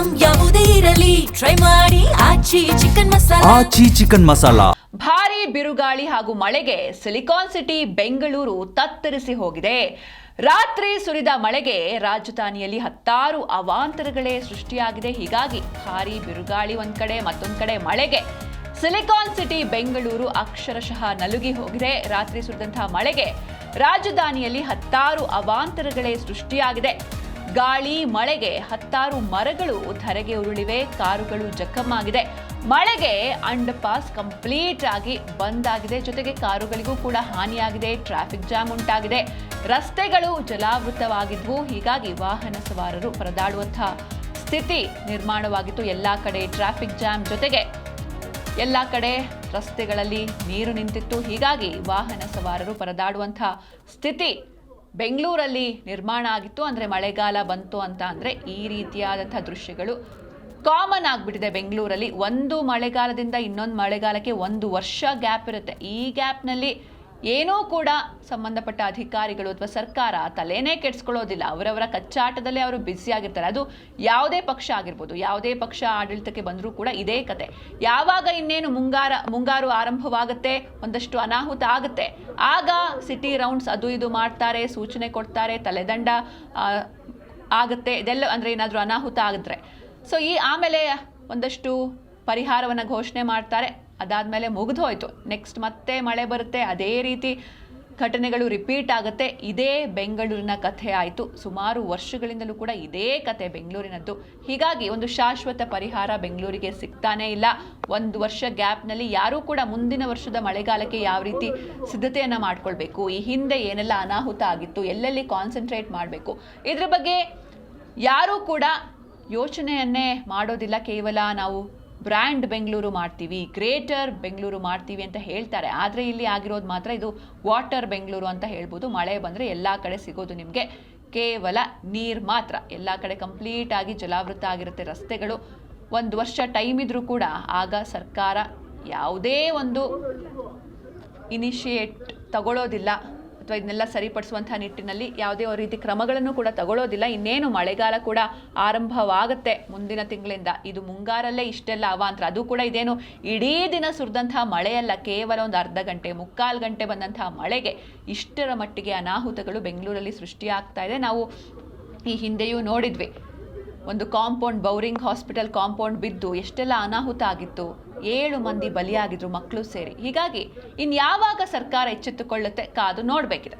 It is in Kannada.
ಐಟಂ ಯಾವುದೇ ಇರಲಿ ಟ್ರೈ ಮಾಡಿ ಆಚಿ ಚಿಕನ್ ಮಸಾಲಾ. ಭಾರೀ ಬಿರುಗಾಳಿ ಹಾಗೂ ಮಳೆಗೆ ಸಿಲಿಕಾನ್ ಸಿಟಿ ಬೆಂಗಳೂರು ತತ್ತರಿಸಿ ಹೋಗಿದೆ. ರಾತ್ರಿ ಸುರಿದ ಮಳೆಗೆ ರಾಜಧಾನಿಯಲ್ಲಿ ಹತ್ತಾರು ಅವಾಂತರಗಳೇ ಸೃಷ್ಟಿಯಾಗಿದೆ. ಹೀಗಾಗಿ ಭಾರೀ ಬಿರುಗಾಳಿ ಒಂದ್ ಕಡೆ, ಮತ್ತೊಂದ್ ಕಡೆ ಮಳೆಗೆ ಸಿಲಿಕಾನ್ ಸಿಟಿ ಬೆಂಗಳೂರು ಅಕ್ಷರಶಃ ನಲುಗಿ ಹೋಗಿದೆ. ರಾತ್ರಿ ಸುರಿದಂತಹ ಮಳೆಗೆ ರಾಜಧಾನಿಯಲ್ಲಿ ಹತ್ತಾರು ಅವಾಂತರಗಳೇ ಸೃಷ್ಟಿಯಾಗಿದೆ. ಗಾಳಿ ಮಳೆಗೆ ಹತ್ತಾರು ಮರಗಳು ಧರೆಗೆ ಉರುಳಿವೆ, ಕಾರುಗಳು ಜಖಮ್ಮಾಗಿದೆ. ಮಳೆಗೆ ಅಂಡರ್ ಪಾಸ್ ಕಂಪ್ಲೀಟ್ ಆಗಿ ಬಂದ್ ಆಗಿದೆ. ಜೊತೆಗೆ ಕಾರುಗಳಿಗೂ ಕೂಡ ಹಾನಿಯಾಗಿದೆ. ಟ್ರಾಫಿಕ್ ಜಾಮ್ ಉಂಟಾಗಿದೆ. ರಸ್ತೆಗಳು ಜಲಾವೃತವಾಗಿದ್ವು. ಹೀಗಾಗಿ ವಾಹನ ಸವಾರರು ಪರದಾಡುವಂತಹ ಸ್ಥಿತಿ ನಿರ್ಮಾಣವಾಗಿತ್ತು. ಎಲ್ಲಾ ಕಡೆ ಟ್ರಾಫಿಕ್ ಜಾಮ್, ಜೊತೆಗೆ ಎಲ್ಲ ಕಡೆ ರಸ್ತೆಗಳಲ್ಲಿ ನೀರು ನಿಂತಿತ್ತು. ಹೀಗಾಗಿ ವಾಹನ ಸವಾರರು ಪರದಾಡುವಂತಹ ಸ್ಥಿತಿ ಬೆಂಗಳೂರಲ್ಲಿ ನಿರ್ಮಾಣ ಆಗಿತ್ತು. ಅಂದರೆ ಮಳೆಗಾಲ ಬಂತು ಅಂತ ಅಂದರೆ ಈ ರೀತಿಯಾದಂಥ ದೃಶ್ಯಗಳು ಕಾಮನ್ ಆಗಿಬಿಟ್ಟಿದೆ ಬೆಂಗಳೂರಲ್ಲಿ. ಒಂದು ಮಳೆಗಾಲದಿಂದ ಇನ್ನೊಂದು ಮಳೆಗಾಲಕ್ಕೆ 1 ವರ್ಷ ಗ್ಯಾಪ್ ಇರುತ್ತೆ. ಈ ಗ್ಯಾಪ್ನಲ್ಲಿ ಏನೂ ಕೂಡ ಸಂಬಂಧಪಟ್ಟ ಅಧಿಕಾರಿಗಳು ಅಥವಾ ಸರ್ಕಾರ ತಲೆನೇ ಕೆಡಿಸ್ಕೊಳ್ಳೋದಿಲ್ಲ. ಅವರವರ ಕಚ್ಚಾಟದಲ್ಲೇ ಅವರು ಬ್ಯುಸಿಯಾಗಿರ್ತಾರೆ. ಅದು ಯಾವುದೇ ಪಕ್ಷ ಆಗಿರ್ಬೋದು, ಯಾವುದೇ ಪಕ್ಷ ಆಡಳಿತಕ್ಕೆ ಬಂದರೂ ಕೂಡ ಇದೇ ಕತೆ. ಯಾವಾಗ ಇನ್ನೇನು ಮುಂಗಾರು ಆರಂಭವಾಗುತ್ತೆ, ಒಂದಷ್ಟು ಅನಾಹುತ ಆಗುತ್ತೆ, ಆಗ ಸಿಟಿ ರೌಂಡ್ಸ್ ಅದು ಇದು ಮಾಡ್ತಾರೆ, ಸೂಚನೆ ಕೊಡ್ತಾರೆ, ತಲೆದಂಡ ಆಗುತ್ತೆ. ಇದೆಲ್ಲ ಅಂದರೆ ಏನಾದರೂ ಅನಾಹುತ ಆಗಿದ್ರೆ ಸೊ ಆಮೇಲೆ ಒಂದಷ್ಟು ಪರಿಹಾರವನ್ನು ಘೋಷಣೆ ಮಾಡ್ತಾರೆ. ಅದಾದಮೇಲೆ ಮುಗಿದು ಹೋಯಿತು. ನೆಕ್ಸ್ಟ್ ಮತ್ತೆ ಮಳೆ ಬರುತ್ತೆ, ಅದೇ ರೀತಿ ಘಟನೆಗಳು ರಿಪೀಟ್ ಆಗುತ್ತೆ. ಇದೇ ಬೆಂಗಳೂರಿನ ಕಥೆ ಆಯಿತು. ಸುಮಾರು ವರ್ಷಗಳಿಂದಲೂ ಕೂಡ ಇದೇ ಕಥೆ ಬೆಂಗಳೂರಿನದ್ದು. ಹೀಗಾಗಿ ಒಂದು ಶಾಶ್ವತ ಪರಿಹಾರ ಬೆಂಗಳೂರಿಗೆ ಸಿಗ್ತಾನೇ ಇಲ್ಲ. 1 ವರ್ಷ ಗ್ಯಾಪ್ನಲ್ಲಿ ಯಾರೂ ಕೂಡ ಮುಂದಿನ ವರ್ಷದ ಮಳೆಗಾಲಕ್ಕೆ ಯಾವ ರೀತಿ ಸಿದ್ಧತೆಯನ್ನು ಮಾಡ್ಕೊಳ್ಬೇಕು, ಈ ಹಿಂದೆ ಏನೆಲ್ಲ ಅನಾಹುತ ಆಗಿತ್ತು, ಎಲ್ಲೆಲ್ಲಿ ಕಾನ್ಸಂಟ್ರೇಟ್ ಮಾಡಬೇಕು, ಇದ್ರ ಬಗ್ಗೆ ಯಾರೂ ಕೂಡ ಯೋಚನೆಯನ್ನೇ ಮಾಡೋದಿಲ್ಲ. ಕೇವಲ ನಾವು ಬ್ರ್ಯಾಂಡ್ ಬೆಂಗಳೂರು ಮಾಡ್ತೀವಿ, ಗ್ರೇಟರ್ ಬೆಂಗಳೂರು ಮಾಡ್ತೀವಿ ಅಂತ ಹೇಳ್ತಾರೆ. ಆದರೆ ಇಲ್ಲಿ ಆಗಿರೋದು ಮಾತ್ರ ಇದು ವಾಟರ್ ಬೆಂಗಳೂರು ಅಂತ ಹೇಳ್ಬೋದು. ಮಳೆ ಬಂದರೆ ಎಲ್ಲ ಕಡೆ ಸಿಗೋದು ನಿಮಗೆ ಕೇವಲ ನೀರು ಮಾತ್ರ. ಎಲ್ಲ ಕಡೆ ಕಂಪ್ಲೀಟ್ ಆಗಿ ಜಲಾವೃತ ಆಗಿರುತ್ತೆ ರಸ್ತೆಗಳು. 1 ವರ್ಷ ಟೈಮ್ ಇದ್ರೂ ಕೂಡ ಆಗ ಸರ್ಕಾರ ಯಾವುದೇ ಒಂದು ಇನಿಷಿಯೇಟ್ ತಗೊಳ್ಳೋದಿಲ್ಲ ಅಥವಾ ಇದನ್ನೆಲ್ಲ ಸರಿಪಡಿಸುವಂತಹ ನಿಟ್ಟಿನಲ್ಲಿ ಯಾವುದೇ ರೀತಿ ಕ್ರಮಗಳನ್ನು ಕೂಡ ತಗೊಳ್ಳೋದಿಲ್ಲ. ಇನ್ನೇನು ಮಳೆಗಾಲ ಕೂಡ ಆರಂಭವಾಗುತ್ತೆ ಮುಂದಿನ ತಿಂಗಳಿಂದ. ಇದು ಮುಂಗಾರಲ್ಲೇ ಇಷ್ಟೆಲ್ಲ ಅವಾಂತರ. ಅದು ಕೂಡ ಇದೇನು ಇಡೀ ದಿನ ಸುರಿದಂತಹ ಮಳೆಯಲ್ಲ, ಕೇವಲ ಒಂದು ಅರ್ಧ ಗಂಟೆ, 3/4 ಗಂಟೆ ಬಂದಂತಹ ಮಳೆಗೆ ಇಷ್ಟರ ಮಟ್ಟಿಗೆ ಅನಾಹುತಗಳು ಬೆಂಗಳೂರಲ್ಲಿ ಸೃಷ್ಟಿಯಾಗ್ತಾ ಇದೆ. ನಾವು ಈ ಹಿಂದೆಯೂ ನೋಡಿದ್ವಿ, ಒಂದು ಕಾಂಪೌಂಡ್, ಬೌರಿಂಗ್ ಹಾಸ್ಪಿಟಲ್ ಕಾಂಪೌಂಡ್ ಬಿದ್ದು ಎಷ್ಟೆಲ್ಲ ಅನಾಹುತ ಆಗಿತ್ತು. 7 ಮಂದಿ ಬಲಿಯಾಗಿದ್ರು, ಮಕ್ಕಳು ಸೇರಿ. ಹೀಗಾಗಿ ಇನ್ಯಾವಾಗ ಸರ್ಕಾರ ಎಚ್ಚೆತ್ತುಕೊಳ್ಳುತ್ತೆ, ಕಾದು ನೋಡಬೇಕಿದೆ.